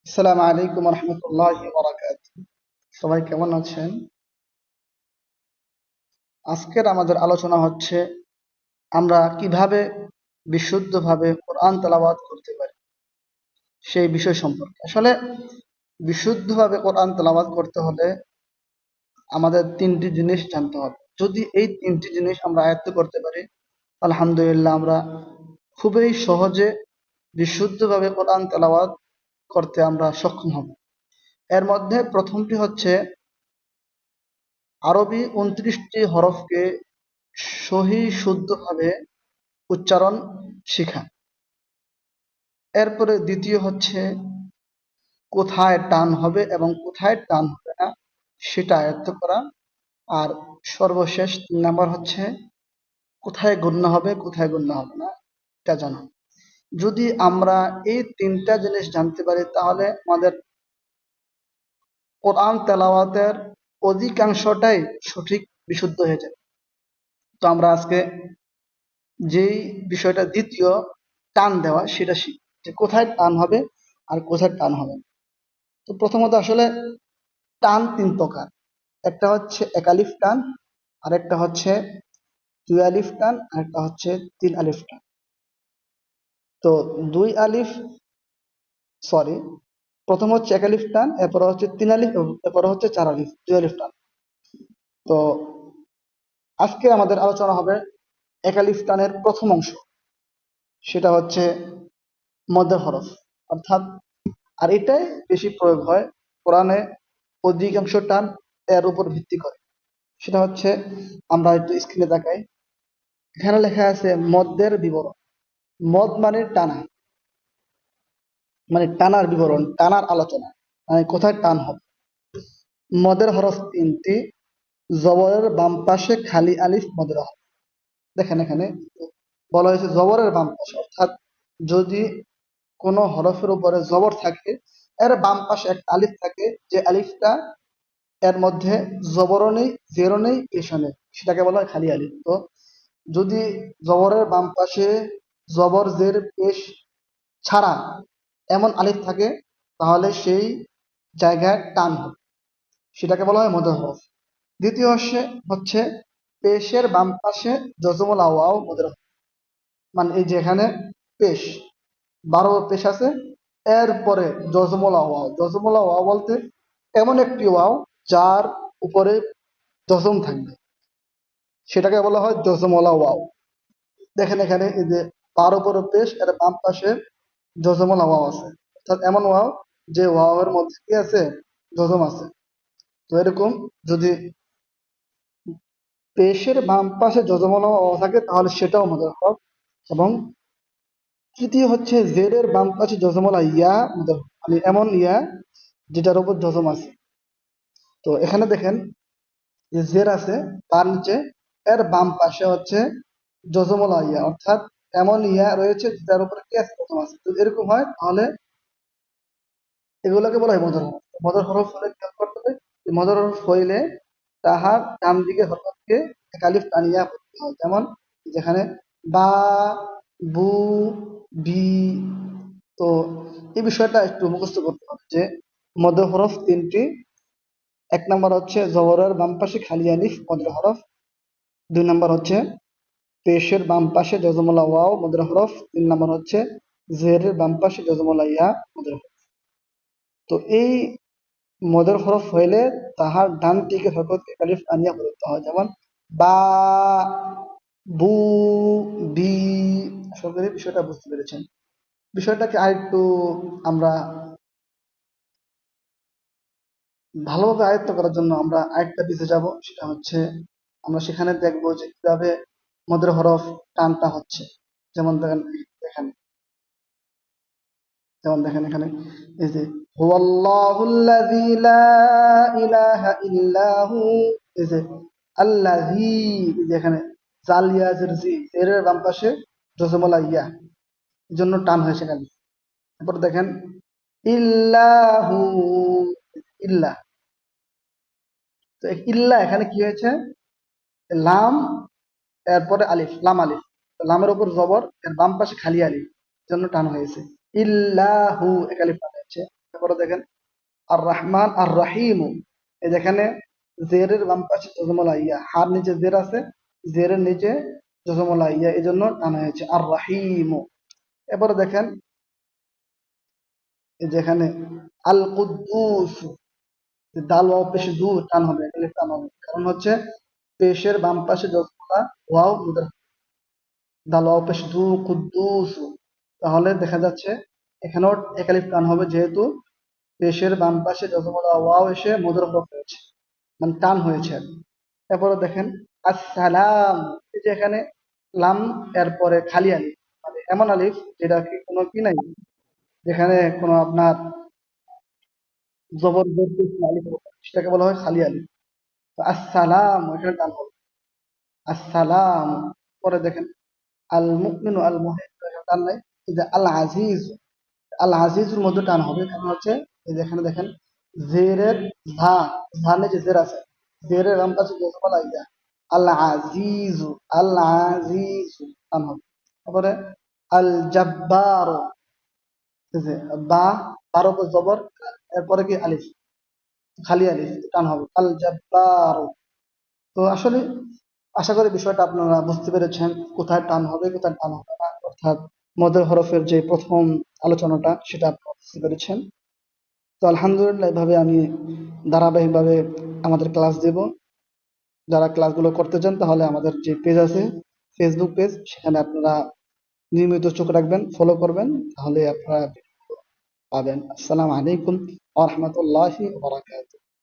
আসসালামু আলাইকুম রহমতুল্লাহি বারাকাতুহু। সবাই কেমন আছেন? আজকের আমাদের আলোচনা হচ্ছে আমরা কিভাবে বিশুদ্ধভাবে কোরআন তেলাওয়াত করতে পারি সেই বিষয় সম্পর্কে। আসলে বিশুদ্ধভাবে কোরআন তেলাওয়াত করতে হলে আমাদের তিনটি জিনিস জানতে হবে। যদি এই তিনটি জিনিস আমরা আয়ত্ত করতে পারি, আলহামদুলিল্লাহ আমরা খুবই সহজে বিশুদ্ধভাবে কোরআন তেলাওয়াত করতে আমরা সক্ষম হব। এর মধ্যে প্রথমটি হচ্ছে আরবি ২৯টি হরফকে সহি শুদ্ধভাবে উচ্চারণ শিখা। এরপরে দ্বিতীয় হচ্ছে কোথায় টান হবে এবং কোথায় টান হবে না সেটা আয়ত্ত করা। আর সর্বশেষ ৩ নাম্বার হচ্ছে কোথায় গুণনা হবে কোথায় গুণনা হবে না এটা জানা। যদি আমরা এই তিনটা জিনিস জানতে পারি তাহলে আমাদের কোরআন তেলাওয়াতের অধিকাংশটাই সঠিক বিশুদ্ধ হয়ে যাবে। তো আমরা আজকে যেই বিষয়টা দ্বিতীয় টান দেওয়া সেটা শিখব, যে কোথায় টান হবে আর কোথায় টান হবে না। তো প্রথমত আসলে টান তিন প্রকার। একটা হচ্ছে একালিফ টান, আরেকটা হচ্ছে দুই আলিফ টান, আরেকটা হচ্ছে তিন আলিফ টান। তো দুই আলিফ সরি প্রথম হচ্ছে একালিফ টান, এরপর হচ্ছে তিন আলিফ, এরপর হচ্ছে চার আলিফ, দুই আলিফ টান। তো আজকে আমাদের আলোচনা হবে একালিফ টানের প্রথম অংশ, সেটা হচ্ছে মধ্যে হরফ অর্থাৎ, আর এটাই বেশি প্রয়োগ হয় কোরআনে। অধিকাংশ টান এর উপর ভিত্তি করে। সেটা হচ্ছে, আমরা একটু স্ক্রিনে তাকাই, এখানে লেখা আছে মদ্যের বিবরণ। মদ মানে টানা, মানে টানার বিবরণ, টানার আলোচনা, মানে কোথায় টান হবে। মদের হরফ তিনটি, জবরের বাম পাশে খালি আলিফ মদের হরফ। দেখেন এখানে বলা হয়েছে জবরের বাম পাশে, অর্থাৎ যদি কোনো হরফের উপরে জবর থাকে, এর বাম পাশে একটা আলিফ থাকে, যে আলিফটা এর মধ্যে জবরও নেই, জেরও নেই, পেশও নেই, সেটাকে বলা হয় খালি আলিফ। তো যদি জবরের বাম পাশে জবর জের পেশ ছাড়া এমন আলিফ থাকে তাহলে সেই জায়গায় টান হবে, সেটাকে বলা হয় মদের হরফ। দ্বিতীয় হচ্ছে পেশের বাম পাশে জজমুল ওয়াও মদের হরফ। মানে এই যে এখানে পেশ ১২ পেশ আছে, এরপরে জজমুল ওয়াও। জজমুল ওয়াও বলতে এমন একটি ওয়াও যার উপরে জজম থাকবে, সেটাকে বলা হয় জজমলা ওয়াও। দেখেন এখানে এই যে তার উপরে পেশ, এর বাম পাশে জজমলা ওয়াও আছে, অর্থাৎ এমন ওয়াও যে ওয়াও এর মধ্যে কি আছে, জজম আছে। তো এরকম যদি পেশের বাম পাশে জজমলা ওয়াও থাকে তাহলে সেটাও মদের হরফ। এবং তৃতীয় হচ্ছে জেরের বাম পাশে জজমলা ইয়া মদের হরফ, মানে এমন ইয়া যেটার উপর জজম আছে। তো এখানে দেখেন যে জের আছে, তার নিচে এর বাম পাশে হচ্ছে জজমলা ইয়া, অর্থাৎ এমন ইয়া রয়েছে যার উপরে কি আছে, জজম আছে। যদি এরকম হয় তাহলে এগুলোকে বলা হয় মদর হরফ। মদর হরফ হলে কি করতে হবে, যে মদর হরফ হইলে তাহার ডান দিকে হরফকে এক আলিফ টানিয়া পড়তে হয়। যেমন যেখানে বা, বু, বি। তো এই বিষয়টা একটু মুখস্থ করতে হবে যে মদর হরফ তিনটি। এক নাম্বার হচ্ছে জবরের বাম পাশে খালি আলিফ মদর হরফ। দুই নাম্বার হচ্ছে পেশের বাম পাশে জজমলা ওয়াও মদের হরফ। তিন নাম্বার হচ্ছে জেরের বাম পাশে জজমলা ইয়া মদের হরফ। তো এই মদের হরফ হইলে তাহার ডান দিকে হরকতকে আলিফ আনিয়া পড়তে হয়। যেমন বা, বু, বি। আশা করি বিষয়টা বুঝতে পেরেছেন। বিষয়টাকে আরেকটু আমরা ভালোভাবে আয়ত্ত করার জন্য আমরা আরেকটা দিকে যাব, সেটা হচ্ছে আমরা সেখানে দেখবো যে কিভাবে মদের হরফ টানটা হচ্ছে। যেমন দেখেন, দেখেন যেমন দেখেন এখানে এই যে হুয়াল্লাহুল্লাযী লা ইলাহা ইল্লা হু, এই যে আল্লাযী, এই যে এখানে জাল ইয়া জের জি, এর বাম পাশে জজমলা ইয়া, এই জন্য টান হয়েছে খালি। তারপর দেখেন ইল্লাহু, ইল্লা। তো এই ইল্লা এখানে কি হয়েছে, লাম এরপরে আলিফ, লাম আলিফ। তো লামের উপর জবর, এর বাম পাশে খালি আলিফ, এই জন্য টান হয়েছে। ইল্লাহু এক আলিফ টান হয়েছে। তারপরে দেখেন আর রহমান আর রহিম, এই যেখানে জেরের বাম পাশে জজমলা ইয়া, হার নিচে জের আছে, জেরের নিচে জজমলা ইয়া, এই জন্য টানা হয়েছে আর রহিম। এরপরে দেখেন এই যেখানে আল কুদ্দুস, দাল ওয়াও পেশ দু টান হবে, এখানে টান হবে, কারণ হচ্ছে পেশের বাম পাশে জজমলা ওয়াও মুদার, দাল ওয়াও পেশ দু কুদ্দুস, তাহলে দেখা যাচ্ছে এখানেও একালিফ টান হবে, যেহেতু পেশের বাম পাশে যজমলা ওয়াও এসে মধুর হরফ হয়েছে, মানে টান হয়েছে আর কি। তারপরে দেখেন আসসালাম, এই যে এখানে লাম এরপরে খালি আলিফ, মানে এমন আলিফ যেটা কি কোনো কি নাই, যেখানে কোনো আপনার জবরদস্তি আলিফ হবে, সেটাকে বলা হয় খালি আলিফ। তো আসসালাম এখানে টান হবে, আসসালাম। পরে দেখেন আল মুমিনু আল মুহিন, এখানে টান নাই। এই যে আল আজিজ, আল আজিজুর মধ্যে টান হবে, কারণ হচ্ছে এই যে এখানে দেখেন জেরের ধা, ধানে যে জের আছে, জেরের বাম পাশে জজমলা ইয়া, আল আজিজু, আল আজিজু টান হবে। তারপরে আল জাব্বার, ঠিক আছে, বা, বারো তো জবর, এরপরে কি আলিফ, খালি আলিফ, টান হবে আল জাব্বার। তো আসলে আশা করি বিষয়টা আপনারা বুঝতে পেরেছেন, কোথায় টান হবে কোথায় টান হবে না, অর্থাৎ মদের হরফের যে প্রথম আলোচনাটা সেটা আপনারা বুঝতে পেরেছেন। তো আলহামদুলিল্লাহ, এভাবে আমি ধারাবাহিকভাবে আমাদের ক্লাস দেব। যারা ক্লাসগুলো করতে চান তাহলে আমাদের যে পেজ আছে, ফেসবুক পেজ, সেখানে আপনারা নিয়মিত চোখ রাখবেন, ফলো করবেন, তাহলে আপনারা পাবেন। আসসালামু আলাইকুম ওয়া রাহমাতুল্লাহি ওয়া বারাকাতুহু।